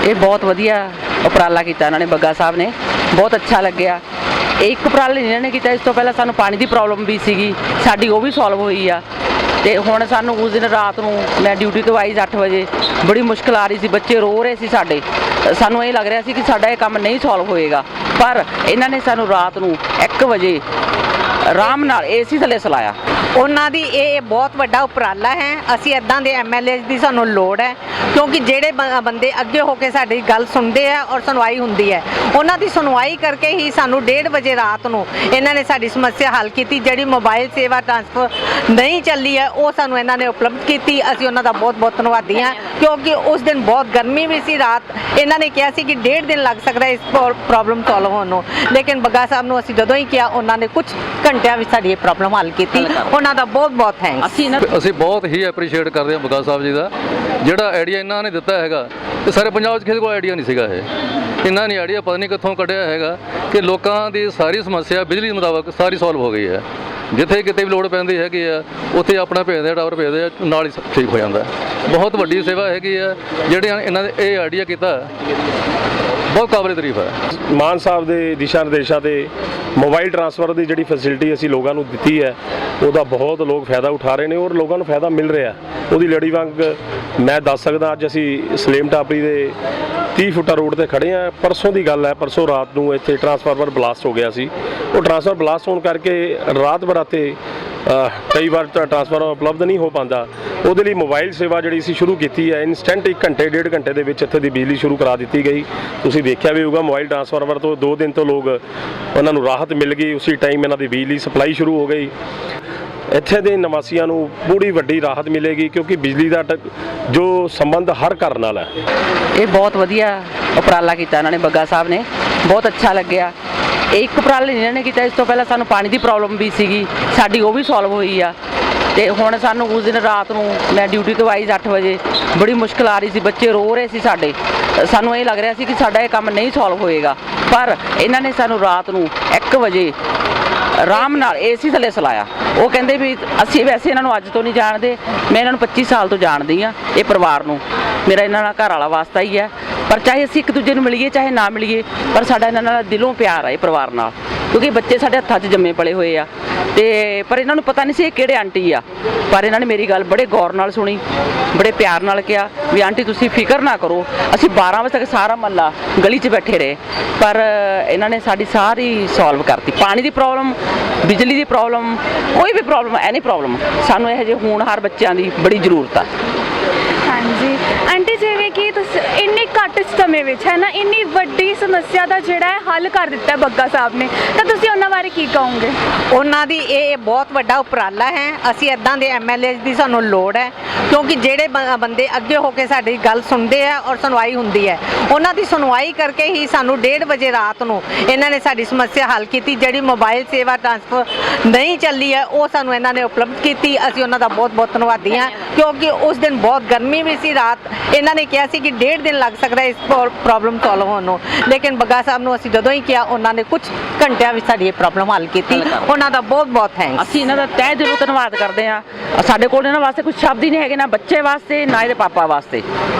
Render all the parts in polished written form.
ਇਹ ਬਹੁਤ ਵਧੀਆ ਉਪਰਾਲਾ ਕੀਤਾ ਇਹਨਾਂ ਨੇ, ਬੱਗਾ ਸਾਹਿਬ ਨੇ। ਬਹੁਤ ਅੱਛਾ ਲੱਗਿਆ। ਇੱਕ ਉਪਰਾਲਾ ਇਹਨਾਂ ਨੇ ਕੀਤਾ, ਇਸ ਤੋਂ ਪਹਿਲਾਂ ਸਾਨੂੰ ਪਾਣੀ ਦੀ ਪ੍ਰੋਬਲਮ ਵੀ ਸੀਗੀ, ਸਾਡੀ ਉਹ ਵੀ ਸੋਲਵ ਹੋਈ ਆ। ਤੇ ਹੁਣ ਸਾਨੂੰ ਉਸ ਦਿਨ ਰਾਤ ਨੂੰ ਮੈਂ ਡਿਊਟੀ ਤੋਂ ਆਈ 8 ਵਜੇ, ਬੜੀ ਮੁਸ਼ਕਿਲ ਆ ਰਹੀ ਸੀ, ਬੱਚੇ ਰੋ ਰਹੇ ਸੀ ਸਾਡੇ। ਸਾਨੂੰ ਇਹ ਲੱਗ ਰਿਹਾ ਸੀ ਕਿ ਸਾਡਾ ਇਹ ਕੰਮ ਨਹੀਂ ਸੋਲਵ ਹੋਏਗਾ, ਪਰ ਇਹਨਾਂ ਨੇ ਸਾਨੂੰ ਰਾਤ ਨੂੰ 1 ਵਜੇ ਆਰਾਮ ਨਾਲ ਏਸੀ ਥੱਲੇ ਸੁਲਾਇਆ। ਉਹਨਾਂ ਦੀ ਇਹ ਬਹੁਤ ਵੱਡਾ ਉਪਰਾਲਾ ਹੈ। ਅਸੀਂ ਇੱਦਾਂ ਦੇ ਐਮਐਲਏ ਦੀ ਸਾਨੂੰ ਲੋੜ ਹੈ, ਕਿਉਂਕਿ ਜਿਹੜੇ ਬੰਦੇ ਅੱਗੇ ਹੋ ਕੇ ਸਾਡੀ ਗੱਲ ਸੁਣਦੇ ਆ ਔਰ ਸੁਣਵਾਈ ਹੁੰਦੀ ਹੈ, ਉਹਨਾਂ ਦੀ ਸੁਣਵਾਈ ਕਰਕੇ ਹੀ ਸਾਨੂੰ 1:30 ਵਜੇ ਰਾਤ ਨੂੰ ਇਹਨਾਂ ਨੇ ਸਾਡੀ ਸਮੱਸਿਆ ਹੱਲ ਕੀਤੀ। ਜਿਹੜੀ ਮੋਬਾਈਲ ਸੇਵਾ ਟ੍ਰਾਂਸਫਰ ਨਹੀਂ ਚੱਲੀ ਹੈ, ਉਹ ਸਾਨੂੰ ਇਹਨਾਂ ਨੇ ਉਪਲਬਧ ਕੀਤੀ। ਅਸੀਂ ਉਹਨਾਂ ਦਾ ਬਹੁਤ ਬਹੁਤ ਧੰਨਵਾਦੀ ਹਾਂ, ਕਿਉਂਕਿ ਉਸ ਦਿਨ ਬਹੁਤ ਗਰਮੀ ਵੀ ਸੀ। ਰਾਤ ਇਹਨਾਂ ਨੇ ਕਿਹਾ ਸੀ ਕਿ 1.5 ਦਿਨ ਲੱਗ ਸਕਦਾ ਇਸ ਪ੍ਰੋਬਲਮ ਸੋਲਵ ਹੋਣ ਨੂੰ, ਲੇਕਿਨ ਬੱਗਾ ਸਾਹਿਬ ਨੂੰ ਅਸੀਂ ਜਦੋਂ ਹੀ ਕਿਹਾ, ਉਹਨਾਂ ਨੇ ਕੁਝ ਘੰਟਿਆਂ ਵਿੱਚ ਸਾਡੀ ਇਹ ਪ੍ਰੋਬਲਮ ਹੱਲ ਕੀਤੀ। ਉਹਨਾਂ ਦਾ ਬਹੁਤ ਬਹੁਤ ਥੈਂਕਸ। ਅਸੀਂ ਬਹੁਤ ਹੀ ਐਪਰੀਸ਼ੀਏਟ ਕਰਦੇ ਹਾਂ ਬੱਗਾ ਸਾਹਿਬ ਜੀ ਦਾ। ਜਿਹੜਾ ਆਈਡੀਆ ਇਹਨਾਂ ਨੇ ਦਿੱਤਾ ਹੈਗਾ, ਤੇ ਸਾਰੇ ਪੰਜਾਬ 'ਚ ਕਿਸੇ ਕੋਲ ਆਈਡੀਆ ਨਹੀਂ ਸੀਗਾ। ਇਹਨਾਂ ਨੇ ਆਈਡੀਆ ਪਤਾ ਨਹੀਂ ਕਿੱਥੋਂ ਕੱਢਿਆ ਹੈਗਾ ਕਿ ਲੋਕਾਂ ਦੀ ਸਾਰੀ ਸਮੱਸਿਆ ਬਿਜਲੀ ਮੁਤਾਬਕ ਸਾਰੀ ਸੋਲਵ ਹੋ ਗਈ ਹੈ। ਜਿੱਥੇ ਕਿਤੇ ਵੀ ਲੋੜ ਪੈਂਦੀ ਹੈਗੀ ਆ, ਉੱਥੇ ਆਪਣਾ ਭੇਜਦੇ ਆ, ਟਾਵਰ ਭੇਜਦੇ ਆ, ਨਾਲ ਹੀ ਠੀਕ ਹੋ ਜਾਂਦਾ। ਬਹੁਤ ਵੱਡੀ ਸੇਵਾ ਹੈਗੀ ਆ ਜਿਹੜੀਆਂ ਇਹਨਾਂ ਨੇ ਇਹ ਆਈਡੀਆ ਕੀਤਾ, ਬਹੁਤ ਕਾਬਲੇ ਤਾਰੀਫ ਹੈ। ਮਾਨ ਸਾਹਿਬ ਦੇ ਦਿਸ਼ਾ ਨਿਰਦੇਸ਼ਾਂ ਤੇ ਮੋਬਾਈਲ ਟ੍ਰਾਂਸਫਰ ਦੀ ਜਿਹੜੀ ਫੈਸਿਲਿਟੀ ਅਸੀਂ ਲੋਕਾਂ ਨੂੰ ਦਿੱਤੀ ਹੈ, ਉਹਦਾ ਬਹੁਤ ਲੋਕ ਫਾਇਦਾ ਉਠਾ ਰਹੇ ਨੇ ਔਰ ਲੋਕਾਂ ਨੂੰ ਫਾਇਦਾ ਮਿਲ ਰਿਹਾ। ਉਹਦੀ ਲੜੀ ਵਾਂਗ ਮੈਂ ਦੱਸ ਸਕਦਾ, ਅੱਜ ਅਸੀਂ ਸਲੇਮ ਟਾਪਰੀ ਦੇ 30 ਫੁੱਟਾ ਰੋਡ ਤੇ ਖੜੇ ਹਾਂ। ਪਰਸੋਂ ਦੀ ਗੱਲ ਹੈ, ਪਰਸੋਂ ਰਾਤ ਨੂੰ ਇੱਥੇ ਟਰਾਂਸਫਾਰਮਰ ਬਲਾਸਟ ਹੋ ਗਿਆ ਸੀ। ਉਹ ਟਰਾਂਸਫਾਰਮਰ ਬਲਾਸਟ ਹੋਣ ਕਰਕੇ ਰਾਤ ਬਰਾਤੇ ਕਈ ਵਾਰ ਟਰਾਂਸਫਾਰਮਰ ਉਪਲਬਧ ਨਹੀਂ ਹੋ ਪਾਉਂਦਾ। ਉਹਦੇ ਲਈ ਮੋਬਾਈਲ ਸੇਵਾ ਜਿਹੜੀ ਸੀ ਸ਼ੁਰੂ ਕੀਤੀ ਹੈ। ਇਨਸਟੈਂਟ 1 ਘੰਟੇ 1.5 ਘੰਟੇ ਦੇ ਵਿੱਚ ਇੱਥੇ ਦੀ ਬਿਜਲੀ ਸ਼ੁਰੂ ਕਰਾ ਦਿੱਤੀ ਗਈ। ਤੁਸੀਂ ਦੇਖਿਆ ਵੀ ਹੋਊਗਾ, ਮੋਬਾਈਲ ਟਰਾਂਸਫਾਰਮਰ ਤੋਂ 2 ਦਿਨ ਤੋਂ ਲੋਕ ਉਹਨਾਂ ਨੂੰ ਰਾਹਤ ਮਿਲ ਗਈ। ਉਸੇ ਟਾਈਮ ਇਹਨਾਂ ਦੀ ਬਿਜਲੀ ਸਪਲਾਈ ਸ਼ੁਰੂ ਹੋ ਗਈ। ਇੱਥੇ ਦੇ ਨਿਵਾਸੀਆਂ ਨੂੰ ਬੜੀ ਵੱਡੀ ਰਾਹਤ ਮਿਲੇਗੀ, ਕਿਉਂਕਿ ਬਿਜਲੀ ਦਾ ਜੋ ਸੰਬੰਧ ਹਰ ਘਰ ਨਾਲ ਹੈ। ਇਹ ਬਹੁਤ ਵਧੀਆ ਉਪਰਾਲਾ ਕੀਤਾ ਇਹਨਾਂ ਨੇ, ਬੱਗਾ ਸਾਹਿਬ ਨੇ। ਬਹੁਤ ਅੱਛਾ ਲੱਗਿਆ। ਇੱਕ ਉਪਰਾਲਾ ਇਹਨਾਂ ਨੇ ਕੀਤਾ, ਇਸ ਤੋਂ ਪਹਿਲਾਂ ਸਾਨੂੰ ਪਾਣੀ ਦੀ ਪ੍ਰੋਬਲਮ ਵੀ ਸੀਗੀ, ਸਾਡੀ ਉਹ ਵੀ ਸੋਲਵ ਹੋਈ ਆ। ਤੇ ਹੁਣ ਸਾਨੂੰ ਉਸ ਦਿਨ ਰਾਤ ਨੂੰ ਮੈਂ ਡਿਊਟੀ ਤੋਂ ਆਈ 8 ਵਜੇ, ਬੜੀ ਮੁਸ਼ਕਿਲ ਆ ਰਹੀ ਸੀ, ਬੱਚੇ ਰੋ ਰਹੇ ਸੀ ਸਾਡੇ। ਸਾਨੂੰ ਇਹ ਲੱਗ ਰਿਹਾ ਸੀ ਕਿ ਸਾਡਾ ਇਹ ਕੰਮ ਨਹੀਂ ਸੋਲਵ ਹੋਏਗਾ, ਪਰ ਇਹਨਾਂ ਨੇ ਸਾਨੂੰ ਰਾਤ ਨੂੰ 1 ਵਜੇ ਆਰਾਮ ਨਾਲ ਏਸੀ ਥੱਲੇ ਸੁਲਾਇਆ। ਉਹ ਕਹਿੰਦੇ ਵੀ ਅਸੀਂ ਵੈਸੇ ਇਹਨਾਂ ਨੂੰ ਅੱਜ ਤੋਂ ਨਹੀਂ ਜਾਣਦੇ, ਮੈਂ ਇਹਨਾਂ ਨੂੰ 25 ਸਾਲ ਤੋਂ ਜਾਣਦੀ ਹਾਂ। ਇਹ ਪਰਿਵਾਰ ਨੂੰ ਮੇਰਾ ਇਹਨਾਂ ਨਾਲ ਘਰ ਵਾਲਾ ਵਾਸਤਾ ਹੀ ਹੈ, ਪਰ ਚਾਹੇ ਅਸੀਂ ਇੱਕ ਦੂਜੇ ਨੂੰ ਮਿਲੀਏ ਚਾਹੇ ਨਾ ਮਿਲੀਏ, ਪਰ ਸਾਡਾ ਇਹਨਾਂ ਨਾਲ ਦਿਲੋਂ ਪਿਆਰ ਹੈ ਇਹ ਪਰਿਵਾਰ ਨਾਲ, ਕਿਉਂਕਿ ਬੱਚੇ ਸਾਡੇ ਹੱਥਾਂ 'ਚ ਜੰਮੇ ਪਲੇ ਹੋਏ ਆ। ਤੇ ਪਰ ਇਹਨਾਂ ਨੂੰ ਪਤਾ ਨਹੀਂ ਸੀ ਇਹ ਕਿਹੜੇ ਆਂਟੀ ਆ, ਪਰ ਇਹਨਾਂ ਨੇ ਮੇਰੀ ਗੱਲ ਬੜੇ ਗੌਰ ਨਾਲ ਸੁਣੀ, ਬੜੇ ਪਿਆਰ ਨਾਲ ਕਿਹਾ ਵੀ ਆਂਟੀ ਤੁਸੀਂ ਫਿਕਰ ਨਾ ਕਰੋ। ਅਸੀਂ 12 ਵਜੇ ਤੱਕ ਸਾਰਾ ਮਹੱਲਾ ਗਲੀ 'ਚ ਬੈਠੇ ਰਹੇ, ਪਰ ਇਹਨਾਂ ਨੇ ਸਾਡੀ ਸਾਰੀ ਸੋਲਵ ਕਰਤੀ। ਪਾਣੀ ਦੀ ਪ੍ਰੋਬਲਮ, ਬਿਜਲੀ ਦੀ ਪ੍ਰੋਬਲਮ, ਕੋਈ ਵੀ ਪ੍ਰੋਬਲਮ, ਐਨੀ ਪ੍ਰੋਬਲਮ, ਸਾਨੂੰ ਇਹੋ ਜਿਹੇ ਹੋਣਹਾਰ ਬੱਚਿਆਂ ਦੀ ਬੜੀ ਜ਼ਰੂਰਤ ਆ। ਹਾਂਜੀ ਆਂਟੀ, ਜਿਵੇਂ ਕਿ ਤੁਸੀਂ ਇੰਨੇ ਘੱਟ ਸਮੇਂ ਵਿੱਚ ਹੈ ਨਾ ਇੰਨੀ ਵੱਡੀ ਸਮੱਸਿਆ ਦਾ ਜਿਹੜਾ ਹੈ ਹੱਲ ਕਰ ਦਿੱਤਾ ਬੱਗਾ ਸਾਹਿਬ ਨੇ, ਤਾਂ ਤੁਸੀਂ ਉਹਨਾਂ ਬਾਰੇ ਕੀ ਕਹੋਗੇ? ਉਹਨਾਂ ਦੀ ਇਹ ਬਹੁਤ ਵੱਡਾ ਉਪਰਾਲਾ ਹੈ। ਅਸੀਂ ਇੱਦਾਂ ਦੇ ਐਮਐਲਏ ਦੀ ਸਾਨੂੰ ਲੋੜ ਹੈ, ਕਿਉਂਕਿ ਜਿਹੜੇ ਬੰਦੇ ਅੱਗੇ ਹੋ ਕੇ ਸਾਡੀ ਗੱਲ ਸੁਣਦੇ ਆ ਔਰ ਸੁਣਵਾਈ ਹੁੰਦੀ ਹੈ, ਉਹਨਾਂ ਦੀ ਸੁਣਵਾਈ ਕਰਕੇ ਹੀ ਸਾਨੂੰ 1:30 ਵਜੇ ਰਾਤ ਨੂੰ ਇਹਨਾਂ ਨੇ ਸਾਡੀ ਸਮੱਸਿਆ ਹੱਲ ਕੀਤੀ। ਜਿਹੜੀ ਮੋਬਾਈਲ ਸੇਵਾ ਟ੍ਰਾਂਸਫਰ ਨਹੀਂ ਚੱਲੀ ਹੈ, ਉਹ ਸਾਨੂੰ ਇਹਨਾਂ ਨੇ ਉਪਲਬਧ ਕੀਤੀ। ਅਸੀਂ ਉਹਨਾਂ ਦਾ ਬਹੁਤ ਬਹੁਤ ਧੰਨਵਾਦੀ ਹਾਂ, ਕਿਉਂਕਿ ਉਸ ਦਿਨ ਬਹੁਤ ਗਰਮੀ ਵੀ ਸੀ। ਰਾਤ ਇਹਨਾਂ ਨੇ ਕਿਹਾ ਸੀ ਕਿ 1.5 ਦਿਨ ਲੱਗ ਸਕਦਾ ਇਸ ਪ੍ਰੋਬਲਮ ਸੋਲਵ ਹੋਣ ਨੂੰ, ਲੇਕਿਨ ਬੱਗਾ ਸਾਹਿਬ ਨੂੰ ਅਸੀਂ ਜਦੋਂ ਹੀ ਕਿਹਾ, ਉਹਨਾਂ ਨੇ ਕੁਝ ਘੰਟਿਆਂ ਵਿੱਚ ਸਾਡੀ ਇਹ ਪ੍ਰੋਬਲਮ ਹੱਲ ਕੀਤੀ। ਉਹਨਾਂ ਦਾ ਬਹੁਤ ਬਹੁਤ ਥੈਂਕਸ। ਅਸੀਂ ਇਹਨਾਂ ਦਾ ਤਹਿ ਦਿਲੋਂ ਧੰਨਵਾਦ ਕਰਦੇ ਹਾਂ। ਸਾਡੇ ਕੋਲ ਇਹਨਾਂ ਵਾਸਤੇ ਕੁਝ ਸ਼ਬਦ ਹੀ ਨਹੀਂ ਹੈਗੇ, ਨਾ ਬੱਚੇ ਵਾਸਤੇ ਨਾ ਇਹਦੇ ਪਾਪਾ ਵਾਸਤੇ।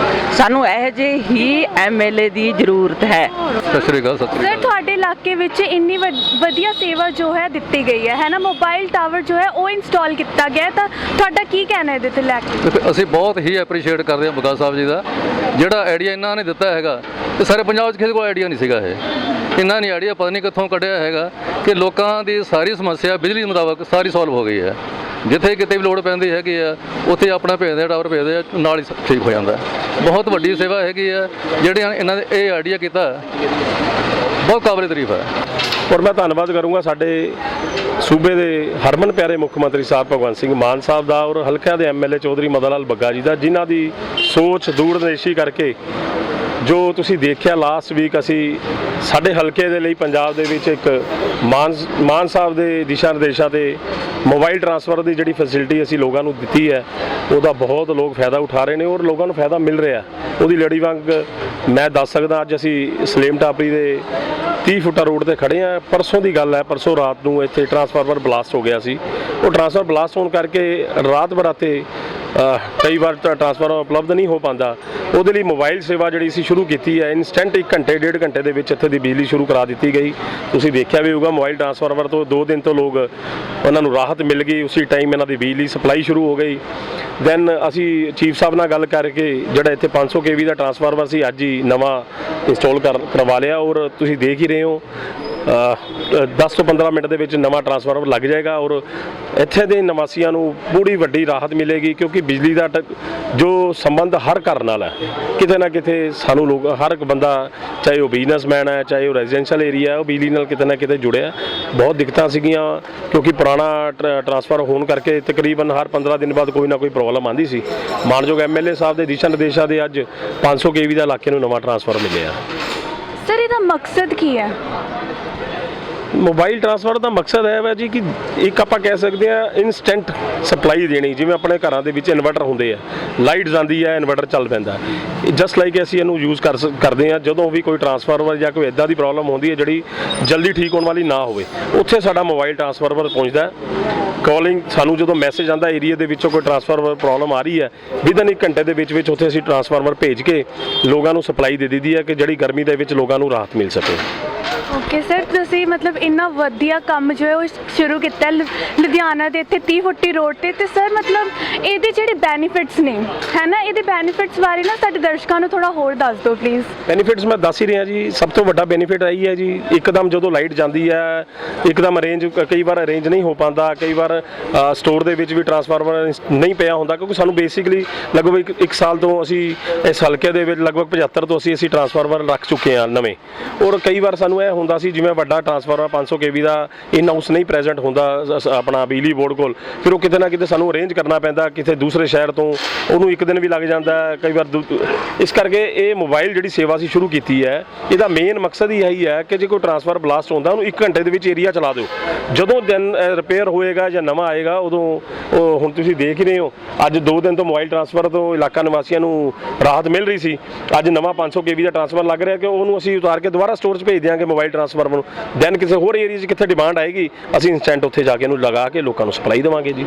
ਸਾਨੂੰ ਇਹੋ ਜਿਹੇ ਹੀ ਐਮਐਲਏ ਦੀ ਜ਼ਰੂਰਤ ਹੈ। ਸਤਿ ਸ਼੍ਰੀ ਅਕਾਲ। ਸਰ, ਤੁਹਾਡੇ ਇਲਾਕੇ ਵਿੱਚ ਇੰਨੀ ਵਧੀਆ ਸੇਵਾ ਜੋ ਹੈ ਦਿੱਤੀ ਗਈ ਹੈ ਨਾ, ਮੋਬਾਈਲ ਟਾਵਰ ਜੋ ਹੈ ਉਹ ਇੰਸਟਾਲ ਕੀਤਾ ਗਿਆ, ਤਾਂ ਤੁਹਾਡਾ ਕੀ ਕਹਿਣਾ ਇਹਦੇ ਤੇ ਲੈ ਕੇ? ਅਸੀਂ ਬਹੁਤ ਹੀ ਐਪਰੀਸ਼ੀਏਟ ਕਰਦੇ ਹਾਂ ਬੱਗਾ ਸਾਹਿਬ ਜੀ ਦਾ। ਜਿਹੜਾ ਆਈਡੀਆ ਇਹਨਾਂ ਨੇ ਦਿੱਤਾ ਹੈਗਾ, ਤੇ ਸਾਰੇ ਪੰਜਾਬ 'ਚ ਕਿਸੇ ਕੋਲ ਆਈਡੀਆ ਨਹੀਂ ਸੀਗਾ। ਇਹਨਾਂ ਨੇ ਆਈਡੀਆ ਪਤਾ ਨਹੀਂ ਕਿੱਥੋਂ ਕੱਢਿਆ ਹੈਗਾ ਕਿ ਲੋਕਾਂ ਦੀ ਸਾਰੀ ਸਮੱਸਿਆ ਬਿਜਲੀ ਮੁਤਾਬਕ ਸਾਰੀ ਸੋਲਵ ਹੋ ਗਈ ਹੈ। ਜਿੱਥੇ ਕਿਤੇ ਵੀ ਲੋੜ ਪੈਂਦੀ ਹੈਗੀ ਆ, ਉੱਥੇ ਆਪਣਾ ਭੇਜਦੇ ਆ, ਟਾਵਰ ਭੇਜਦੇ ਆ, ਨਾਲ ਹੀ ਠੀਕ ਹੋ ਜਾਂਦਾ। ਬਹੁਤ ਵੱਡੀ ਸੇਵਾ ਹੈਗੀ ਆ ਜਿਹੜੀਆਂ ਇਹਨਾਂ ਨੇ ਇਹ ਆਈਡੀਆ ਕੀਤਾ, ਬਹੁਤ ਕਾਬਲੇ ਤਾਰੀਫ ਹੈ। ਔਰ ਮੈਂ ਧੰਨਵਾਦ ਕਰੂੰਗਾ ਸਾਡੇ ਸੂਬੇ ਦੇ ਹਰਮਨ ਪਿਆਰੇ ਮੁੱਖ ਮੰਤਰੀ ਸਾਹਿਬ ਭਗਵੰਤ ਸਿੰਘ ਮਾਨ ਸਾਹਿਬ ਦਾ, ਔਰ ਹਲਕਿਆਂ ਦੇ ਐਮਐਲਏ ਚੌਧਰੀ ਮਦਨ ਲਾਲ ਬੱਗਾ ਜੀ ਦਾ, ਜਿਨ੍ਹਾਂ ਦੀ ਸੋਚ ਦੂਰਦਰਸ਼ੀ ਕਰਕੇ ਜੋ ਤੁਸੀਂ ਦੇਖਿਆ ਲਾਸਟ ਵੀਕ ਅਸੀਂ ਸਾਡੇ ਹਲਕੇ ਦੇ ਲਈ ਪੰਜਾਬ ਦੇ ਵਿੱਚ ਇੱਕ ਮਾਨ ਸਾਹਿਬ ਦੇ ਦਿਸ਼ਾ ਨਿਰਦੇਸ਼ਾਂ ਤੇ ਮੋਬਾਈਲ ਟ੍ਰਾਂਸਫਰ ਦੀ ਜਿਹੜੀ ਫੈਸਿਲਿਟੀ ਅਸੀਂ ਲੋਕਾਂ ਨੂੰ ਦਿੱਤੀ ਹੈ, ਉਹਦਾ ਬਹੁਤ ਲੋਕ ਫਾਇਦਾ ਉਠਾ ਰਹੇ ਨੇ ਔਰ ਲੋਕਾਂ ਨੂੰ ਫਾਇਦਾ ਮਿਲ ਰਿਹਾ। ਉਹਦੀ ਲੜੀ ਵਾਂਗ ਮੈਂ ਦੱਸ ਸਕਦਾ, ਅੱਜ ਅਸੀਂ ਸਲੇਮ ਟਾਪਰੀ ਦੇ 30 ਫੁੱਟਾ ਰੋਡ ਤੇ ਖੜੇ ਹਾਂ। ਪਰਸੋਂ ਦੀ ਗੱਲ ਹੈ, ਪਰਸੋਂ ਰਾਤ ਨੂੰ ਇੱਥੇ ਟਰਾਂਸਫਾਰਮਰ ਬਲਾਸਟ ਹੋ ਗਿਆ ਸੀ। ਉਹ ਟਰਾਂਸਫਾਰਮਰ ਬਲਾਸਟ ਹੋਣ ਕਰਕੇ ਰਾਤ ਬਰਾਤੇ ਕਈ ਵਾਰ ਟਰਾਂਸਫਾਰਮਰ ਉਪਲਬਧ ਨਹੀਂ ਹੋ ਪਾਉਂਦਾ, ਉਹਦੇ ਲਈ ਮੋਬਾਈਲ ਸੇਵਾ ਜਿਹੜੀ ਅਸੀਂ ਸ਼ੁਰੂ ਕੀਤੀ ਹੈ, ਇਨਸਟੈਂਟ 1 ਘੰਟੇ 1.5 ਘੰਟੇ ਦੇ ਵਿੱਚ ਇੱਥੇ ਦੀ ਬਿਜਲੀ ਸ਼ੁਰੂ ਕਰਾ ਦਿੱਤੀ ਗਈ। ਤੁਸੀਂ ਦੇਖਿਆ ਵੀ ਹੋਊਗਾ ਮੋਬਾਈਲ ਟਰਾਂਸਫਾਰਮਰ ਤੋਂ 2 ਦਿਨ ਤੋਂ ਲੋਕ ਉਹਨਾਂ ਨੂੰ ਰਾਹਤ ਮਿਲ ਗਈ, ਉਸੇ ਟਾਈਮ ਇਹਨਾਂ ਦੀ ਬਿਜਲੀ ਸਪਲਾਈ ਸ਼ੁਰੂ ਹੋ ਗਈ। ਦੈਨ ਅਸੀਂ ਚੀਫ ਸਾਹਿਬ ਨਾਲ ਗੱਲ ਕਰਕੇ ਜਿਹੜਾ ਇੱਥੇ 500 kV ਦਾ ਟਰਾਂਸਫਾਰਮਰ ਸੀ ਅੱਜ ਹੀ ਨਵਾਂ ਇੰਸਟਾਲ ਕਰਵਾ ਲਿਆ, ਔਰ ਤੁਸੀਂ ਦੇਖ ਹੀ ਰਹੇ ਹੋ 10 ਤੋਂ 15 ਮਿੰਟ ਦੇ ਵਿੱਚ ਨਵਾਂ ਟਰਾਂਸਫਾਰਮਰ ਲੱਗ ਜਾਏਗਾ, ਔਰ ਇੱਥੇ ਦੇ ਨਿਵਾਸੀਆਂ ਨੂੰ ਬੜੀ ਵੱਡੀ ਰਾਹਤ ਮਿਲੇਗੀ, ਕਿਉਂਕਿ ਬਿਜਲੀ ਦਾ ਜੋ ਸੰਬੰਧ ਹਰ ਘਰ ਨਾਲ ਹੈ। ਕਿਤੇ ਨਾ ਕਿਤੇ ਸਾਨੂੰ ਲੋਕ, ਹਰ ਇੱਕ ਬੰਦਾ, ਚਾਹੇ ਉਹ ਬਿਜ਼ਨਸਮੈਨ ਹੈ, ਚਾਹੇ ਉਹ ਰੈਜ਼ੀਡੈਂਸ਼ੀਅਲ ਏਰੀਆ ਹੈ, ਉਹ ਬਿਜਲੀ ਨਾਲ ਕਿਤੇ ਨਾ ਕਿਤੇ ਜੁੜਿਆ। ਬਹੁਤ ਦਿੱਕਤਾਂ ਸੀਗੀਆਂ, ਕਿਉਂਕਿ ਪੁਰਾਣਾ ਟਰਾਂਸਫਰ ਹੋਣ ਕਰਕੇ ਤਕਰੀਬਨ ਹਰ 15 ਦਿਨ ਬਾਅਦ ਕੋਈ ਨਾ ਕੋਈ ਪ੍ਰੋਬਲਮ ਆਉਂਦੀ ਸੀ। ਮਾਨਯੋਗ MLA ਸਾਹਿਬ ਦੇ ਦਿਸ਼ਾ ਨਿਰਦੇਸ਼ਾਂ ਦੇ ਅੱਜ 500 kV ਦਾ ਇਲਾਕੇ ਨੂੰ ਨਵਾਂ ਟਰਾਂਸਫਰ ਮਿਲਿਆ। ਸਰ ਇਹਦਾ ਮਕਸਦ ਕੀ ਹੈ? ਮੋਬਾਈਲ ਟਰਾਂਸਫਰ ਦਾ ਮਕਸਦ ਹੈ ਜੀ ਕਿ ਇੱਕ ਆਪਾਂ ਕਹਿ ਸਕਦੇ ਹਾਂ ਇਨਸਟੈਂਟ ਸਪਲਾਈ ਦੇਣੀ। ਜਿਵੇਂ ਆਪਣੇ ਘਰਾਂ ਦੇ ਵਿੱਚ ਇਨਵਰਟਰ ਹੁੰਦੇ ਆ, ਲਾਈਟ ਜਾਂਦੀ ਹੈ, ਇਨਵਰਟਰ ਚੱਲ ਪੈਂਦਾ। ਜਸਟ ਲਾਈਕ ਅਸੀਂ ਇਹਨੂੰ ਯੂਜ਼ ਕਰਦੇ ਹਾਂ ਜਦੋਂ ਵੀ ਕੋਈ ਟਰਾਂਸਫਾਰਮਰ ਜਾਂ ਕੋਈ ਇੱਦਾਂ ਦੀ ਪ੍ਰੋਬਲਮ ਹੁੰਦੀ ਹੈ ਜਿਹੜੀ ਜਲਦੀ ਠੀਕ ਹੋਣ ਵਾਲੀ ਨਾ ਹੋਵੇ, ਉੱਥੇ ਸਾਡਾ ਮੋਬਾਈਲ ਟਰਾਂਸਫਾਰਮਰ ਪਹੁੰਚਦਾ। ਕਾਲਿੰਗ ਸਾਨੂੰ ਜਦੋਂ ਮੈਸੇਜ ਆਉਂਦਾ ਏਰੀਆ ਦੇ ਵਿੱਚੋਂ ਕੋਈ ਟਰਾਂਸਫਾਰਮਰ ਪ੍ਰੋਬਲਮ ਆ ਰਹੀ ਹੈ, ਵਿਦਨ 1 ਘੰਟੇ ਦੇ ਵਿੱਚ ਉੱਥੇ ਅਸੀਂ ਟਰਾਂਸਫਾਰਮਰ ਭੇਜ ਕੇ ਲੋਕਾਂ ਨੂੰ ਸਪਲਾਈ ਦੇ ਦਿੱਤੀ ਹੈ ਕਿ ਜਿਹੜੀ ਗਰਮੀ ਦੇ ਵਿੱਚ ਲੋਕਾਂ ਨੂੰ ਰਾਹਤ ਮਿਲ ਸਕੇ। ਓਕੇ ਸਰ, ਤੁਸੀਂ ਮਤਲਬ ਇੰਨਾ ਵਧੀਆ ਕੰਮ ਜੋ ਹੈ ਉਹ ਸ਼ੁਰੂ ਕੀਤਾ ਲੁਧਿਆਣਾ ਦੇ ਇੱਥੇ 30-40 ਰੋਡ ਤੇ ਸਰ ਮਤਲਬ ਇਹਦੇ ਜਿਹੜੇ ਬੈਨੀਫਿਟਸ ਨੇ ਹੈ ਨਾ, ਇਹਦੇ ਬੈਨੀਫਿਟਸ ਬਾਰੇ ਨਾ ਸਾਡੇ ਦਰਸ਼ਕਾਂ ਨੂੰ ਥੋੜਾ ਹੋਰ ਦੱਸ ਦਿਓ ਪਲੀਜ਼। ਬੈਨੀਫਿਟਸ ਮੈਂ ਦੱਸ ਹੀ ਰਿਹਾ ਜੀ। ਸਭ ਤੋਂ ਵੱਡਾ ਬੈਨੀਫਿਟ ਇਹੀ ਹੈ ਜੀ, ਇੱਕਦਮ ਜਦੋਂ ਲਾਈਟ ਜਾਂਦੀ ਹੈ, ਇੱਕਦਮ ਅਰੇਂਜ, ਕਈ ਵਾਰ ਅਰੇਂਜ ਨਹੀਂ ਹੋ ਪਾਉਂਦਾ, ਕਈ ਵਾਰ ਸਟੋਰ ਦੇ ਵਿੱਚ ਵੀ ਟਰਾਂਸਫਾਰਮਰ ਨਹੀਂ ਪਿਆ ਹੁੰਦਾ, ਕਿਉਂਕਿ ਸਾਨੂੰ ਬੇਸਿਕਲੀ ਲਗਭਗ 1 ਸਾਲ ਤੋਂ ਅਸੀਂ ਇਸ ਹਲਕੇ ਦੇ ਵਿੱਚ ਲਗਭਗ 75 ਤੋਂ ਅਸੀਂ ਟਰਾਂਸਫਾਰਮਰ ਰੱਖ ਚੁੱਕੇ ਹਾਂ ਨਵੇਂ। ਔਰ ਕਈ ਵਾਰ ਸਾਨੂੰ ਇਹ ਹੁੰਦਾ ਸੀ ਜਿਵੇਂ ਵੱਡਾ transformer 500 kV the in house ਨਹੀਂ ਪ੍ਰੈਜ਼ੈਂਟ ਹੁੰਦਾ ਆਪਣਾ ਬਿਜਲੀ ਬੋਰਡ ਕੋਲ, ਫਿਰ ਉਹ ਕਿਤੇ ਨਾ ਕਿਤੇ ਸਾਨੂੰ ਅਰੇਂਜ ਕਰਨਾ ਪੈਂਦਾ, ਕਿਤੇ ਦੂਸਰੇ ਸ਼ਹਿਰ ਤੋਂ, ਉਹਨੂੰ 1 ਦਿਨ ਵੀ ਲੱਗ ਜਾਂਦਾ ਕਈ ਵਾਰ। ਇਸ ਕਰਕੇ ਇਹ ਮੋਬਾਈਲ ਜਿਹੜੀ ਸੇਵਾ ਅਸੀਂ ਸ਼ੁਰੂ ਕੀਤੀ ਹੈ, ਇਹਦਾ ਮੇਨ ਮਕਸਦ ਹੀ ਇਹੀ ਹੈ ਕਿ ਜੇ ਕੋਈ ਟਰਾਂਸਫਾਰਮਰ ਬਲਾਸਟ ਹੁੰਦਾ ਉਹਨੂੰ 1 ਘੰਟੇ ਦੇ ਵਿੱਚ ਏਰੀਆ ਚਲਾ ਦਿਓ। ਜਦੋਂ ਦਿਨ ਰਿਪੇਅਰ ਹੋਏਗਾ ਜਾਂ ਨਵਾਂ ਆਏਗਾ ਉਦੋਂ ਹੁਣ ਤੁਸੀਂ ਦੇਖ ਹੀ ਰਹੇ ਹੋ, ਅੱਜ 2 ਦਿਨ ਤੋਂ ਮੋਬਾਈਲ ਟਰਾਂਸਫਰ ਤੋਂ ਇਲਾਕਾ ਨਿਵਾਸੀਆਂ ਨੂੰ ਰਾਹਤ ਮਿਲ ਰਹੀ ਸੀ। ਅੱਜ ਨਵਾਂ 500 kV ਦਾ ਟਰਾਂਸਫਰ ਲੱਗ ਰਿਹਾ ਕਿ ਉਹਨੂੰ ਅਸੀਂ ਉਤਾਰ ਕੇ ਦੁਬਾਰਾ ਸਟੋਰ 'ਚ ਭੇਜ ਦਿਆਂਗੇ ਮੋਬਾਈਲ ਟਰਾਂਸਫਾਰਮਰ ਨੂੰ। ਦੈਨ ਕਿਸੇ ਹੋਰ ਏਰੀਆ 'ਚ ਕਿੱਥੇ ਡਿਮਾਂਡ ਆਏਗੀ, ਅਸੀਂ ਇੰਸਟੈਂਟ ਉੱਥੇ ਜਾ ਕੇ ਇਹਨੂੰ ਲਗਾ ਕੇ ਲੋਕਾਂ ਨੂੰ ਸਪਲਾਈ ਦੇਵਾਂਗੇ ਜੀ।